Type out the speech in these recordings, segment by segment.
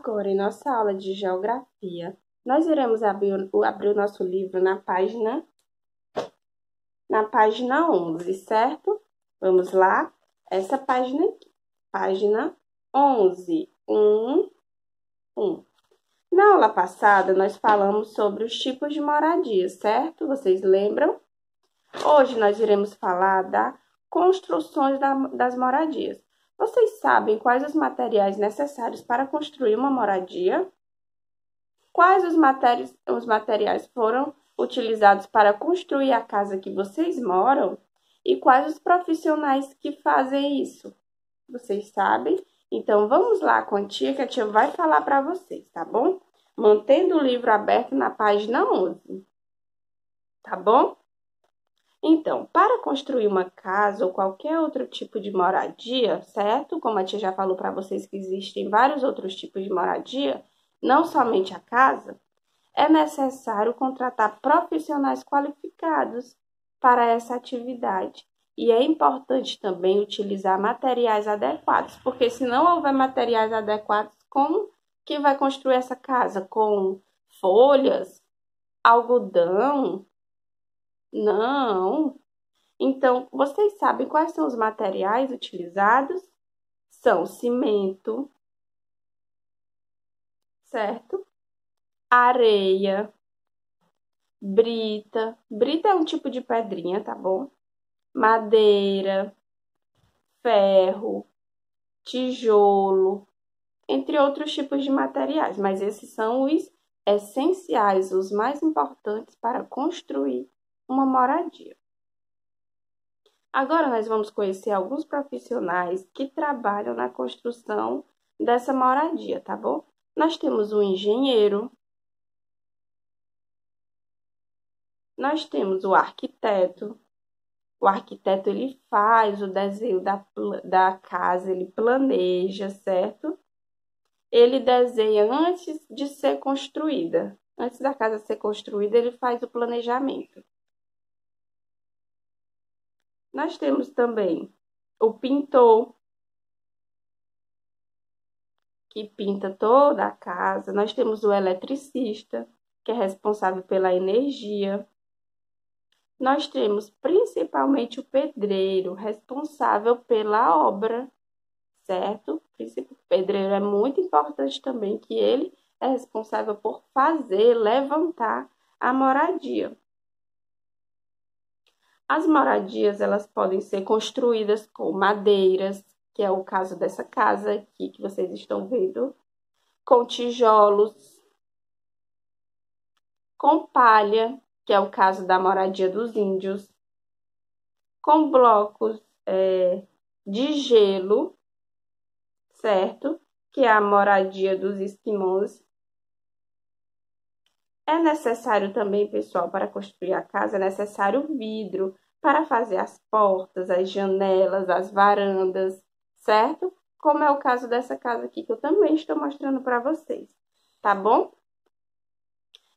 Agora, em nossa aula de geografia, nós iremos abrir o nosso livro na página 11, certo? Vamos lá? Essa página aqui, página 11, 1. Na aula passada, nós falamos sobre os tipos de moradia, certo? Vocês lembram? Hoje nós iremos falar das construções das moradias. Vocês sabem quais os materiais necessários para construir uma moradia? Quais os materiais foram utilizados para construir a casa que vocês moram? E quais os profissionais que fazem isso? Vocês sabem? Então, vamos lá com a tia, que a tia vai falar para vocês, tá bom? Mantendo o livro aberto na página 11, tá bom? Então, para construir uma casa ou qualquer outro tipo de moradia, certo? Como a tia já falou para vocês que existem vários outros tipos de moradia, não somente a casa, é necessário contratar profissionais qualificados para essa atividade. E é importante também utilizar materiais adequados, porque se não houver materiais adequados, como que vai construir essa casa? Com folhas, algodão? Não. Então, vocês sabem quais são os materiais utilizados? São cimento, certo? Areia, brita. Brita é um tipo de pedrinha, tá bom? Madeira, ferro, tijolo, entre outros tipos de materiais. Mas esses são os essenciais, os mais importantes para construir uma moradia. Agora nós vamos conhecer alguns profissionais que trabalham na construção dessa moradia, tá bom? Nós temos o engenheiro, nós temos o arquiteto. O arquiteto, ele faz o desenho da casa, ele planeja, certo? Ele desenha antes de ser construída. Antes da casa ser construída, ele faz o planejamento. Nós temos também o pintor, que pinta toda a casa. Nós temos o eletricista, que é responsável pela energia. Nós temos principalmente o pedreiro, responsável pela obra, certo? O pedreiro é muito importante também, que ele é responsável por levantar a moradia. As moradias, elas podem ser construídas com madeiras, que é o caso dessa casa aqui que vocês estão vendo, com tijolos, com palha, que é o caso da moradia dos índios, com blocos de gelo, certo? Que é a moradia dos esquimós. É necessário também, pessoal, para construir a casa, é necessário vidro para fazer as portas, as janelas, as varandas, certo? Como é o caso dessa casa aqui, que eu também estou mostrando para vocês, tá bom?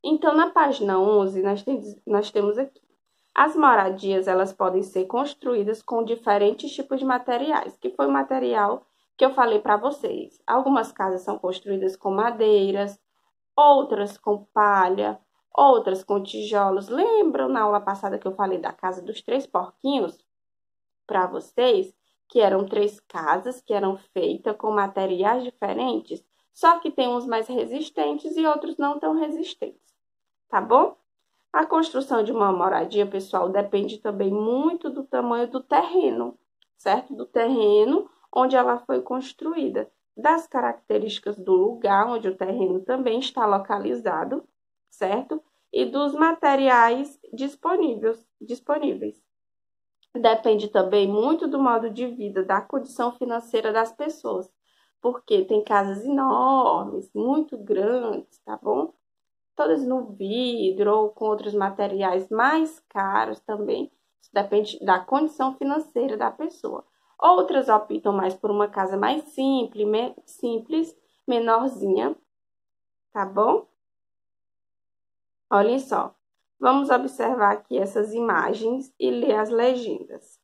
Então, na página 11, nós temos aqui. As moradias, elas podem ser construídas com diferentes tipos de materiais, que foi o material que eu falei para vocês. Algumas casas são construídas com madeiras, outras com palha, outras com tijolos. Lembram na aula passada que eu falei da casa dos 3 porquinhos para vocês? Que eram 3 casas que eram feitas com materiais diferentes, só que tem uns mais resistentes e outros não tão resistentes, tá bom? A construção de uma moradia, pessoal, depende também muito do tamanho do terreno, certo? Do terreno onde ela foi construída, das características do lugar onde o terreno também está localizado, certo? E dos materiais disponíveis. Depende também muito do modo de vida, da condição financeira das pessoas, porque tem casas enormes, muito grandes, tá bom? Todas no vidro ou com outros materiais mais caros também. Isso depende da condição financeira da pessoa. Outras optam mais por uma casa mais simples, menorzinha, tá bom? Olhem só. Vamos observar aqui essas imagens e ler as legendas.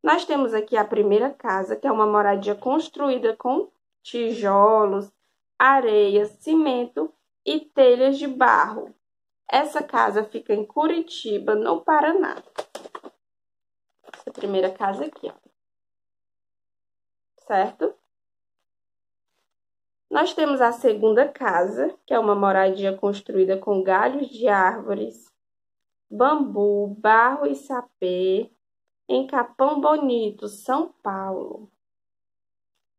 Nós temos aqui a primeira casa, que é uma moradia construída com tijolos, areia, cimento e telhas de barro. Essa casa fica em Curitiba, no Paraná. Essa primeira casa aqui, ó. Certo? Nós temos a segunda casa, que é uma moradia construída com galhos de árvores, bambu, barro e sapê, em Capão Bonito, São Paulo.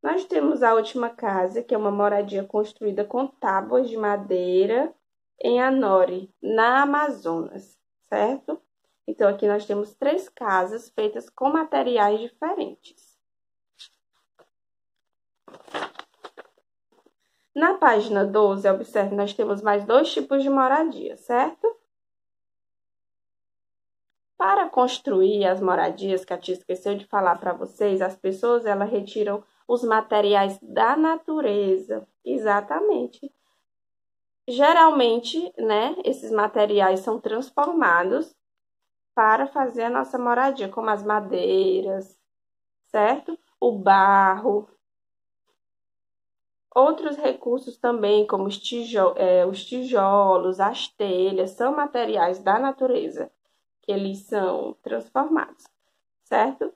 Nós temos a última casa, que é uma moradia construída com tábuas de madeira, em Anori, na Amazonas, certo? Então, aqui nós temos 3 casas feitas com materiais diferentes. Na página 12, observe, nós temos mais 2 tipos de moradia, certo? Para construir as moradias, que a tia esqueceu de falar para vocês, as pessoas, elas retiram os materiais da natureza. Exatamente. Geralmente, né, esses materiais são transformados para fazer a nossa moradia, como as madeiras, certo? O barro. Outros recursos também, como os tijolos, as telhas, são materiais da natureza, que eles são transformados, certo?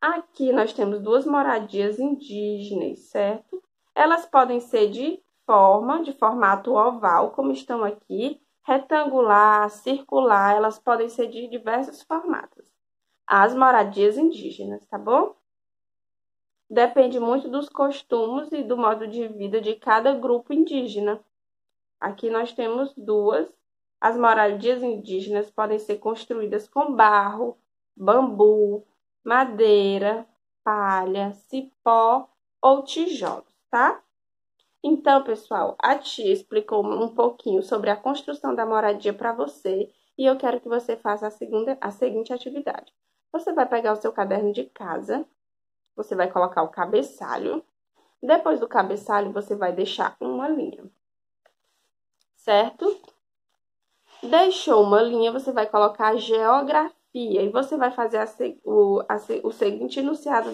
Aqui nós temos 2 moradias indígenas, certo? Elas podem ser de formato oval, como estão aqui, retangular, circular, elas podem ser de diversos formatos. As moradias indígenas, tá bom? Depende muito dos costumes e do modo de vida de cada grupo indígena. Aqui nós temos 2. As moradias indígenas podem ser construídas com barro, bambu, madeira, palha, cipó ou tijolos, tá? Então, pessoal, a tia explicou um pouquinho sobre a construção da moradia para você e eu quero que você faça a seguinte atividade. Você vai pegar o seu caderno de casa, você vai colocar o cabeçalho. Depois do cabeçalho, você vai deixar uma linha, certo? Deixou uma linha, você vai colocar a geografia e você vai fazer o seguinte enunciado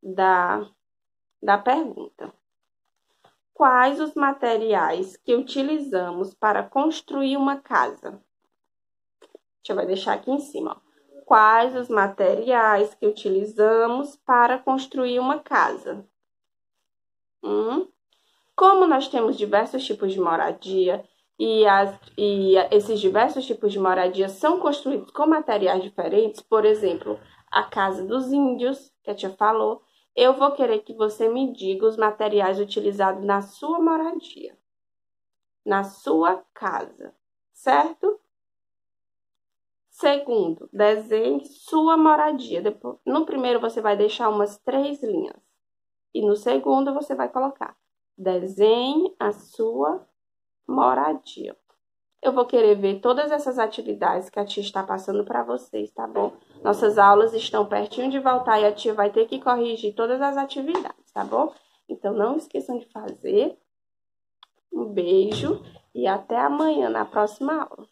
da pergunta. Quais os materiais que utilizamos para construir uma casa? Deixa eu deixar aqui em cima, ó. Quais os materiais que utilizamos para construir uma casa? Como nós temos diversos tipos de moradia e esses diversos tipos de moradia são construídos com materiais diferentes, por exemplo, a casa dos índios, que a tia falou, eu vou querer que você me diga os materiais utilizados na sua moradia, na sua casa, certo? Segundo, desenhe sua moradia. No primeiro, você vai deixar umas 3 linhas. E no segundo, você vai colocar: desenhe a sua moradia. Eu vou querer ver todas essas atividades que a tia está passando para vocês, tá bom? Nossas aulas estão pertinho de voltar e a tia vai ter que corrigir todas as atividades, tá bom? Então, não esqueçam de fazer. Um beijo e até amanhã na próxima aula.